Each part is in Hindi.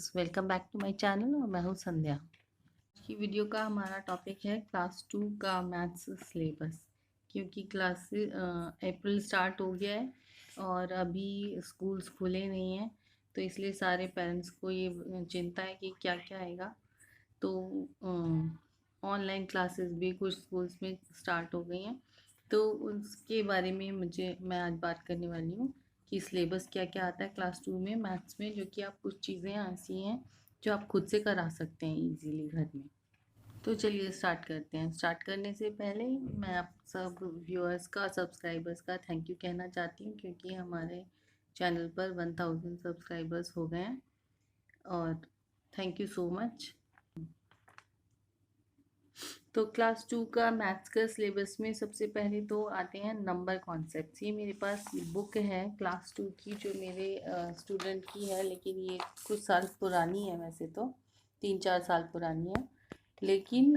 Friends, welcome back to my channel और मैं हूँ संध्या। आज की वीडियो का हमारा टॉपिक है क्लास 2 का मैथ्स सिलेबस। क्योंकि क्लास अप्रैल स्टार्ट हो गया है और अभी स्कूल्स खुले नहीं हैं, तो इसलिए सारे पेरेंट्स को ये चिंता है कि क्या क्या आएगा। तो ऑनलाइन क्लासेस भी कुछ स्कूल्स में स्टार्ट हो गई हैं, तो उसके बारे में मैं आज बात करने वाली हूँ कि सिलेबस क्या क्या आता है क्लास 2 में मैथ्स में, जो कि आप कुछ चीज़ें ऐसी हैं जो आप खुद से करा सकते हैं इजीली घर में। तो चलिए स्टार्ट करते हैं। स्टार्ट करने से पहले मैं आप सब व्यूअर्स का, सब्सक्राइबर्स का थैंक यू कहना चाहती हूँ, क्योंकि हमारे चैनल पर 1000 सब्सक्राइबर्स हो गए हैं और थैंक यू सो मच। तो क्लास 2 का मैथ्स का सिलेबस में सबसे पहले तो आते हैं नंबर कॉन्सेप्ट्स। ये मेरे पास बुक है क्लास 2 की, जो मेरे स्टूडेंट की है, लेकिन ये कुछ साल पुरानी है, वैसे तो 3-4 साल पुरानी है। लेकिन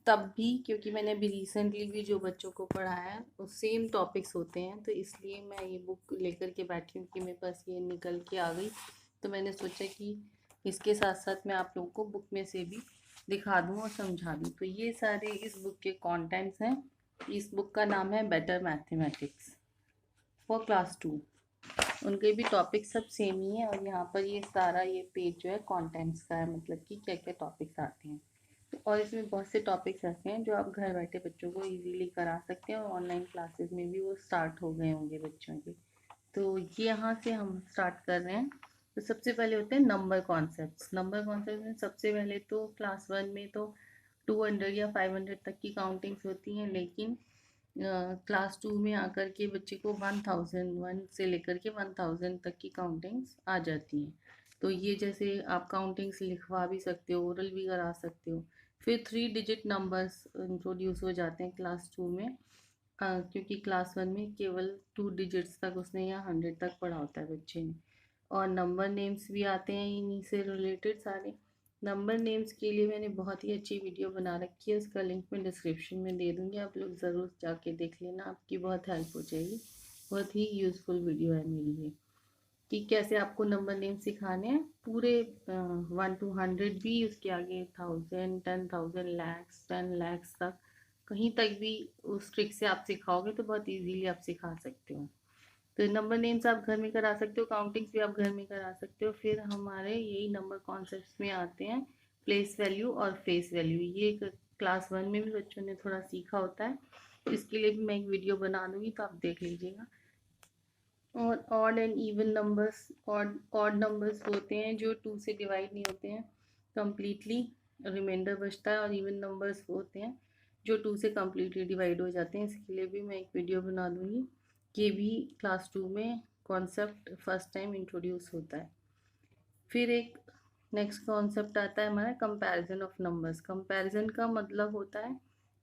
तब भी, क्योंकि मैंने अभी रिसेंटली भी जो बच्चों को पढ़ाया है वो सेम टॉपिक्स होते हैं, तो इसलिए मैं ये बुक लेकर के बैठी हूँ कि मेरे पास ये निकल के आ गई। तो मैंने सोचा कि इसके साथ साथ मैं आप लोगों को बुक में से भी दिखा दूँ और समझा दूँ। तो ये सारे इस बुक के कंटेंट्स हैं। इस बुक का नाम है बेटर मैथमेटिक्स फॉर क्लास 2। उनके भी टॉपिक सब सेम ही है, और यहाँ पर ये सारा ये पेज जो है कंटेंट्स का है, मतलब कि क्या क्या टॉपिक्स आते हैं। और इसमें बहुत से टॉपिक्स ऐसे हैं जो आप घर बैठे बच्चों को इजीली करा सकते हैं, और ऑनलाइन क्लासेस में भी वो स्टार्ट हो गए होंगे बच्चों के। तो ये यहाँ से हम स्टार्ट कर रहे हैं। तो सबसे पहले होते हैं नंबर कॉन्सेप्ट्स। नंबर कॉन्सेप्ट में सबसे पहले तो क्लास 1 में तो 200 या 500 तक की काउंटिंग्स होती हैं, लेकिन क्लास 2 में आकर के बच्चे को 1001 से लेकर के 1000 तक की काउंटिंग्स आ जाती हैं। तो ये जैसे आप काउंटिंग्स लिखवा भी सकते हो, ओरल भी करा सकते हो। फिर 3 डिजिट नंबर्स इंट्रोड्यूस हो जाते हैं क्लास 2 में, क्योंकि क्लास 1 में केवल 2 डिजिट्स तक उसने या 100 तक पढ़ा होता है बच्चे ने। और नंबर नेम्स भी आते हैं इन्हीं से रिलेटेड सारे। नंबर नेम्स के लिए मैंने बहुत ही अच्छी वीडियो बना रखी है, उसका लिंक मैं डिस्क्रिप्शन में दे दूँगी, आप लोग ज़रूर जाके देख लेना, आपकी बहुत हेल्प हो जाएगी। बहुत ही यूज़फुल वीडियो है मेरी ये, कि कैसे आपको नंबर नेम सिखाने हैं पूरे 1 to 100 भी, उसके आगे 1000, 10,000, लैक्स, 10 lakhs तक, कहीं तक भी उस ट्रिक से आप सिखाओगे तो बहुत इजीली आप सिखा सकते हो। तो नंबर नेम्स आप घर में करा सकते हो, काउंटिंग्स भी आप घर में करा सकते हो। फिर हमारे यही नंबर कॉन्सेप्ट्स में आते हैं प्लेस वैल्यू और फेस वैल्यू। ये क्लास 1 में भी बच्चों ने थोड़ा सीखा होता है, इसके लिए भी मैं एक वीडियो बना दूंगी, तो आप देख लीजिएगा। और odd and even numbers, odd numbers होते हैं जो 2 से डिवाइड नहीं होते हैं कम्प्लीटली, रिमाइंडर बचता है। और इवन नंबर्स होते हैं जो 2 से कम्प्लीटली डिवाइड हो जाते हैं, इसके लिए भी मैं एक वीडियो बना दूँगी। ये भी क्लास 2 में कॉन्सेप्ट फर्स्ट टाइम इंट्रोड्यूस होता है। फिर एक नेक्स्ट कॉन्सेप्ट आता है हमारा कंपैरिजन ऑफ नंबर्स। कंपैरिजन का मतलब होता है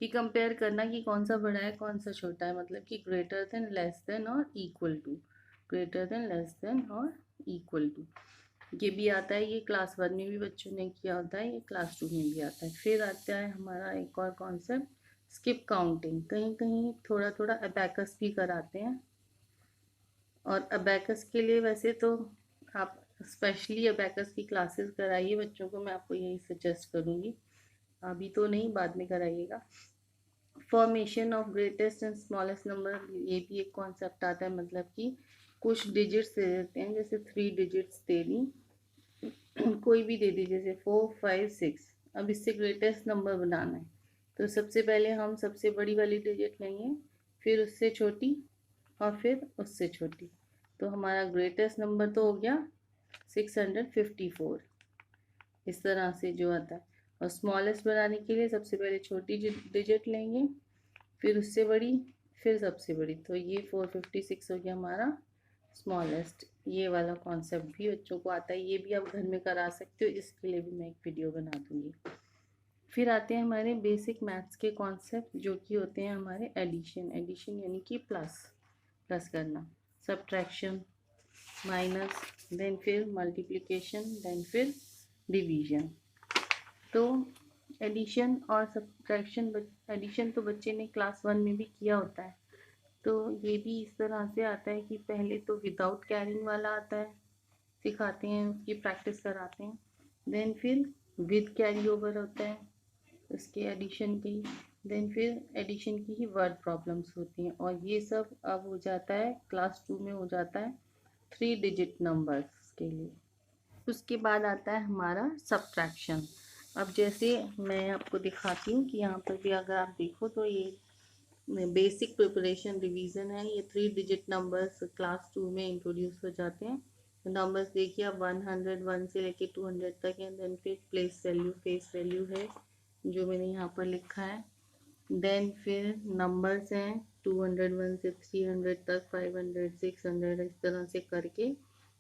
कि कंपेयर करना कि कौन सा बड़ा है कौन सा छोटा है, मतलब कि ग्रेटर देन, लेस देन और equal to. Greater than, less than और इक्वल टू, ये भी आता है। ये क्लास 1 में भी बच्चों ने किया होता है, ये क्लास 2 में भी आता है। फिर आता है हमारा एक और कॉन्सेप्ट स्किप काउंटिंग। कहीं कहीं थोड़ा थोड़ा अबैकस भी कराते हैं, और अबैकस के लिए वैसे तो आप स्पेशली अबैकस की क्लासेस कराइए बच्चों को, मैं आपको यही सजेस्ट करूँगी। अभी तो नहीं, बाद में कराइएगा। Formation of greatest and smallest number, ये भी एक कॉन्सेप्ट आता है, मतलब कि कुछ डिजिट्स दे देते हैं, जैसे 3 डिजिट्स दे दी, कोई भी दे दी, जैसे 4, 5, 6। अब इससे ग्रेटेस्ट नंबर बनाना है, तो सबसे पहले हम सबसे बड़ी वाली डिजिट लेंगे, फिर उससे छोटी, और फिर उससे छोटी। तो हमारा ग्रेटेस्ट नंबर तो हो गया 654, इस तरह से जो आता है। और स्मॉलेस्ट बनाने के लिए सबसे पहले छोटी डिजिट लेंगे, फिर उससे बड़ी, फिर सबसे बड़ी। तो ये 456 हो गया हमारा स्मॉलेस्ट। ये वाला कॉन्सेप्ट भी बच्चों को आता है, ये भी आप घर में करा सकते हो, इसके लिए भी मैं एक वीडियो बना दूँगी। फिर आते हैं हमारे बेसिक मैथ्स के कॉन्सेप्ट, जो कि होते हैं हमारे एडिशन। एडिशन यानी कि प्लस करना, सब्ट्रैक्शन, माइनस, देन फिर मल्टीप्लिकेशन, देन फिर डिवीजन। तो एडिशन और सब्ट्रैक्शन, एडिशन तो बच्चे ने क्लास 1 में भी किया होता है। तो ये भी इस तरह से आता है कि पहले तो विदाउट कैरिंग वाला आता है, सिखाते हैं, उसकी प्रैक्टिस कराते हैं। देन फिर विद कैरी ओवर होता है उसके एडिशन की। देन फिर एडिशन की ही वर्ड प्रॉब्लम्स होती हैं, और ये सब अब हो जाता है क्लास 2 में हो जाता है 3 डिजिट नंबर्स के लिए। उसके बाद आता है हमारा सब्ट्रैक्शन। अब जैसे मैं आपको दिखाती हूँ कि यहाँ पर भी अगर आप देखो तो ये बेसिक प्रिपरेशन रिवीजन है। ये 3 डिजिट नंबर्स क्लास 2 में इंट्रोड्यूस हो जाते हैं। नंबर्स देखिए आप 101 से लेके 200 तक है। देन फिर प्लेस वैल्यू, फेस वैल्यू है जो मैंने यहाँ पर लिखा है। देन फिर नंबर्स हैं 201 से 300 तक, 500, 600 इस तरह से करके।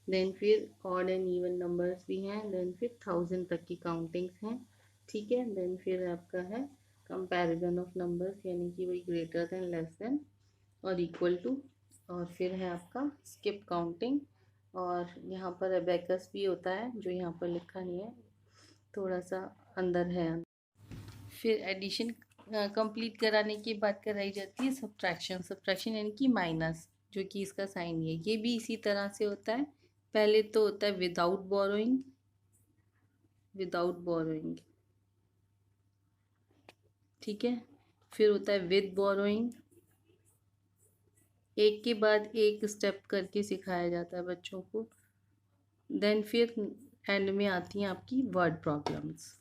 देन फिर ऑड एंड इवन नंबर्स भी हैं। देन फिर 1000 तक की काउंटिंग्स हैं, ठीक है। देन फिर आपका है कंपैरिजन ऑफ नंबर्स, यानी कि वही ग्रेटर देन, लेस देन और इक्वल टू। और फिर है आपका स्किप काउंटिंग, और यहाँ पर अबेकस भी होता है जो यहाँ पर लिखा नहीं है, थोड़ा सा अंदर है। फिर एडिशन कंप्लीट कराने की बात कराई जाती है सब्ट्रैक्शन। सब्ट्रैक्शन यानी कि माइनस, जो कि इसका साइन है। ये भी इसी तरह से होता है। पहले तो होता है विदाउट बोरोइंग, ठीक है। फिर होता है विद बोरोइंग, एक के बाद एक स्टेप करके सिखाया जाता है बच्चों को। देन फिर एंड में आती हैं आपकी वर्ड प्रॉब्लम्स,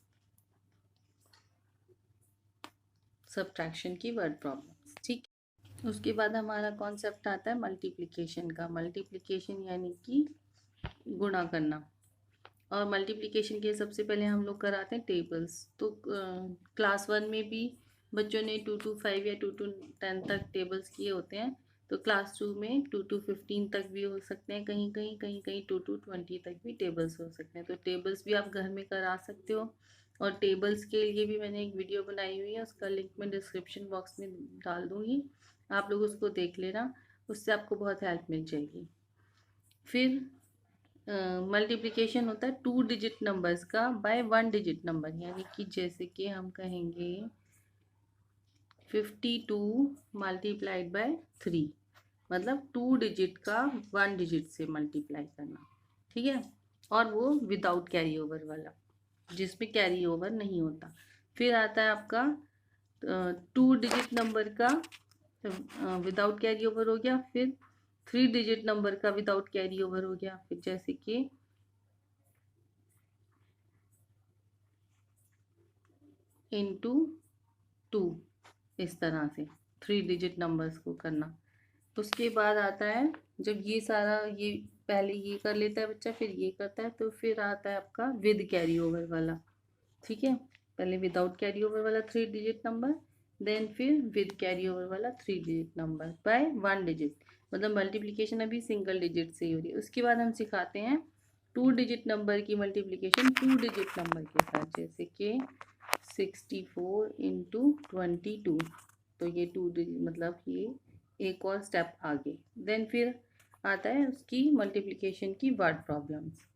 सब्ट्रैक्शन की वर्ड प्रॉब्लम्स, ठीक। उसके बाद हमारा कॉन्सेप्ट आता है मल्टीप्लिकेशन का। मल्टीप्लिकेशन यानी कि गुणा करना। और मल्टीप्लिकेशन के सबसे पहले हम लोग कराते हैं टेबल्स। तो क्लास 1 में भी बच्चों ने 2 to 5 या 2 to 10 तक टेबल्स किए होते हैं। तो क्लास 2 में 2 to 15 तक भी हो सकते हैं, कहीं कहीं 2 to 20 तक भी टेबल्स हो सकते हैं। तो टेबल्स भी आप घर में करा सकते हो। और टेबल्स के लिए भी मैंने एक वीडियो बनाई हुई है, उसका लिंक मैं डिस्क्रिप्शन बॉक्स में डाल दूँगी, आप लोग उसको देख लेना, उससे आपको बहुत हेल्प मिल जाएगी। फिर मल्टीप्लिकेशन होता है 2 डिजिट नंबर्स का बाय 1 डिजिट नंबर, यानी कि जैसे कि हम कहेंगे 52 मल्टीप्लाइड बाय 3, मतलब 2 डिजिट का 1 डिजिट से मल्टीप्लाई करना, ठीक है। और वो विदाउट कैरी ओवर वाला, जिसमें कैरी ओवर नहीं होता। फिर आता है आपका 2 डिजिट नंबर का विदाउट कैरी ओवर हो गया। फिर 3 डिजिट नंबर का विदाउट कैरी ओवर हो गया। फिर जैसे कि इंटू 2, इस तरह से 3 डिजिट नंबर्स को करना। उसके बाद आता है, जब ये सारा ये पहले ये कर लेता है बच्चा, फिर ये करता है, तो फिर आता है आपका विद कैरी ओवर वाला, ठीक है। पहले विदाउट कैरी ओवर वाला 3 डिजिट नंबर, देन फिर विद कैरी ओवर वाला 3 डिजिट नंबर बाय 1 डिजिट, मतलब मल्टीप्लिकेशन अभी सिंगल डिजिट से ही हो रही है। उसके बाद हम सिखाते हैं 2 डिजिट नंबर की मल्टीप्लिकेशन 2 डिजिट नंबर के साथ, जैसे कि 64 इंटू 22। तो ये 2 डिजिट, मतलब ये एक और स्टेप आगे। देन फिर आता है उसकी मल्टीप्लिकेशन की वर्ड प्रॉब्लम्स।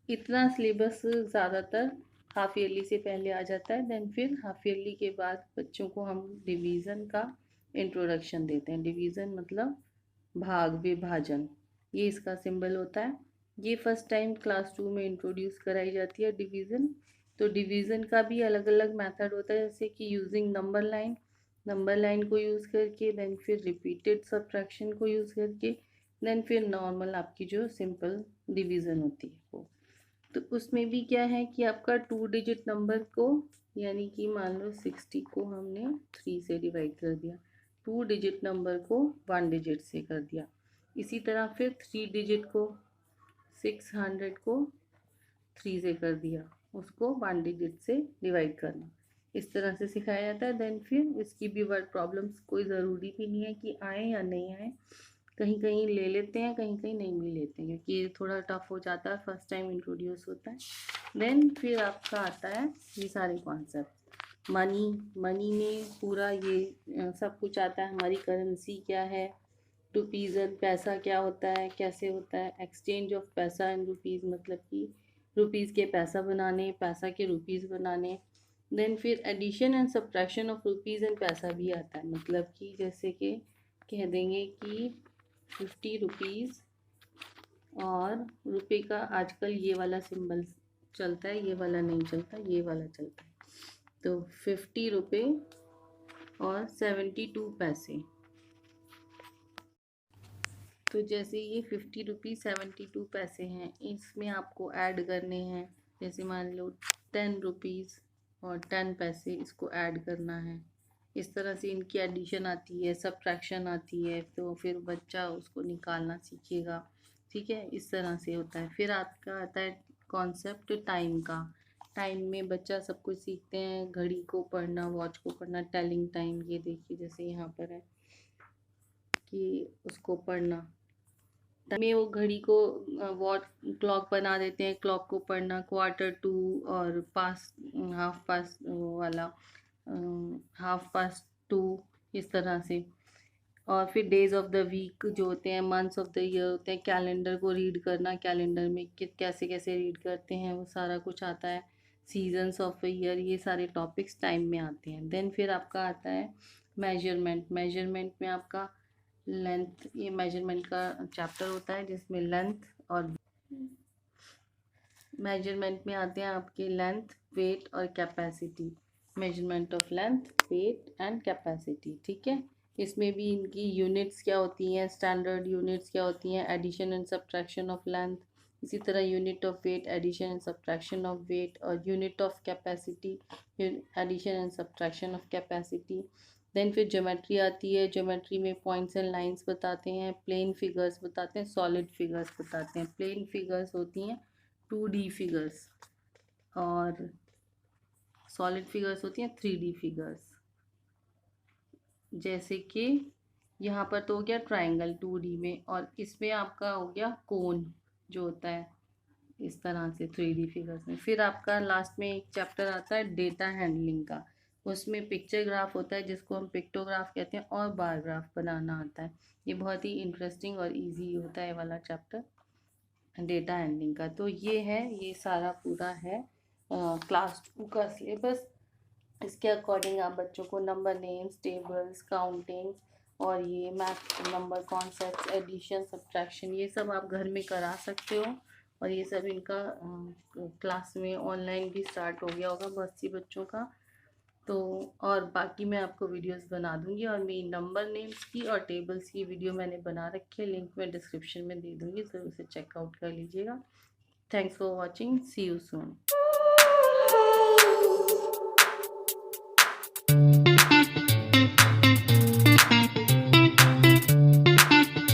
इतना सिलेबस ज़्यादातर हाफ ईयरली से पहले आ जाता है। देन फिर हाफ ईयरली के बाद बच्चों को हम डिवीज़न का इंट्रोडक्शन देते हैं। डिवीज़न मतलब भाग, विभाजन, ये इसका सिंबल होता है। ये फर्स्ट टाइम क्लास 2 में इंट्रोड्यूस कराई जाती है डिवीज़न। तो डिवीज़न का भी अलग अलग मेथड होता है, जैसे कि यूजिंग नंबर लाइन को यूज़ करके, देन फिर रिपीटेड सब्ट्रैक्शन को यूज़ करके, देन फिर नॉर्मल आपकी जो सिंपल डिवीज़न होती है वो। तो उसमें भी क्या है कि आपका 2 डिजिट नंबर को, यानी कि मान लो 60 को हमने 3 से डिवाइड कर दिया, 2 डिजिट नंबर को 1 डिजिट से कर दिया। इसी तरह फिर 3 डिजिट को 600 को 3 से कर दिया, उसको 1 डिजिट से डिवाइड करना, इस तरह से सिखाया जाता है। देन फिर इसकी भी वर्ड प्रॉब्लम्स कोई ज़रूरी भी नहीं है कि आए या नहीं आए, कहीं कहीं ले लेते हैं, कहीं कहीं नहीं भी लेते हैं, क्योंकि ये थोड़ा टफ हो जाता है, फर्स्ट टाइम इंट्रोड्यूस होता है। देन फिर आपका आता है ये सारे कॉन्सेप्ट। मनी में पूरा ये सब कुछ आता है। हमारी करेंसी क्या है, रुपीज़ एंड पैसा क्या होता है, कैसे होता है, एक्सचेंज ऑफ पैसा एंड रुपीज़, मतलब कि रुपीज़ के पैसा बनाने, पैसा के रुपीज़ बनाने। देन फिर addition and subtraction of rupees and पैसा भी आता है, मतलब कि जैसे कि कह देंगे कि 50 रुपीज़ और रुपए का आजकल ये वाला सिंबल चलता है, ये वाला नहीं चलता, ये वाला चलता है। तो 50 रुपये और 72 पैसे। तो जैसे ये 50 रुपीज़ 72 पैसे हैं, इसमें आपको ऐड करने हैं। जैसे मान लो 10 रुपीज़ और 10 पैसे, इसको ऐड करना है। इस तरह से इनकी एडिशन आती है, सब्ट्रैक्शन आती है, तो फिर बच्चा उसको निकालना सीखेगा। ठीक है, इस तरह से होता है। फिर आपका आता है कॉन्सेप्ट टाइम का। टाइम में बच्चा सब कुछ सीखते हैं, घड़ी को पढ़ना, वॉच को पढ़ना, टेलिंग टाइम। ये देखिए जैसे यहाँ पर है कि उसको पढ़ना में वो घड़ी को वॉच क्लॉक बना देते हैं, क्लॉक को पढ़ना, क्वार्टर टू और पास, हाफ पास वाला, हाफ पास टू, इस तरह से। और फिर डेज ऑफ द वीक जो होते हैं, मंथ्स ऑफ द ईयर होते हैं, कैलेंडर को रीड करना, कैलेंडर में कैसे कैसे रीड करते हैं वो सारा कुछ आता है। सीजन्स ऑफ द ईयर, ये सारे टॉपिक्स टाइम में आते हैं। देन फिर आपका आता है मेजरमेंट। मेजरमेंट में आपका लेंथ, ये मेजरमेंट का चैप्टर होता है जिसमें लेंथ और मेजरमेंट में आते हैं आपके लेंथ, वेट और capacity. Measurement of length, weight and capacity. ठीक है, इसमें भी इनकी यूनिट्स क्या होती हैं, स्टैंडर्ड यूनिट्स क्या होती हैं, addition and subtraction of length. इसी तरह unit of weight, addition and subtraction of weight, और unit of capacity, addition and subtraction of capacity. Then फिर ज्योमेट्री आती है। ज्योमेट्री में पॉइंट्स एंड लाइंस बताते हैं, प्लेन फिगर्स बताते हैं, सॉलिड फिगर्स बताते हैं। प्लेन फिगर्स होती हैं 2D फिगर्स, और सॉलिड फिगर्स होती हैं 3D फिगर्स। जैसे कि यहाँ पर तो हो गया ट्राइंगल 2D में, और इसमें आपका हो गया कोन जो होता है इस तरह से 3D फिगर्स में। फिर आपका लास्ट में एक चैप्टर आता है डेटा हैंडलिंग का। उसमें पिक्चर ग्राफ होता है जिसको हम पिक्टोग्राफ कहते हैं, और बार ग्राफ बनाना आता है। ये बहुत ही इंटरेस्टिंग और इजी होता है वाला चैप्टर डेटा हैंडलिंग का। तो ये है, ये सारा पूरा है क्लास 2 का सिलेबस। इसके अकॉर्डिंग आप बच्चों को नंबर नेम्स, टेबल्स, काउंटिंग और ये math number concepts, addition, subtraction, ये सब आप घर में करा सकते हो। और ये सब इनका क्लास में ऑनलाइन भी स्टार्ट हो गया होगा बहुत सी बच्चों का। तो और बाकी मैं आपको वीडियोस बना दूंगी, और मेरी नंबर नेम्स की और टेबल्स की वीडियो मैंने बना रखी है, लिंक मैं डिस्क्रिप्शन में दे दूंगी, तो उसे चेकआउट कर लीजिएगा। Thanks for watching, see you soon.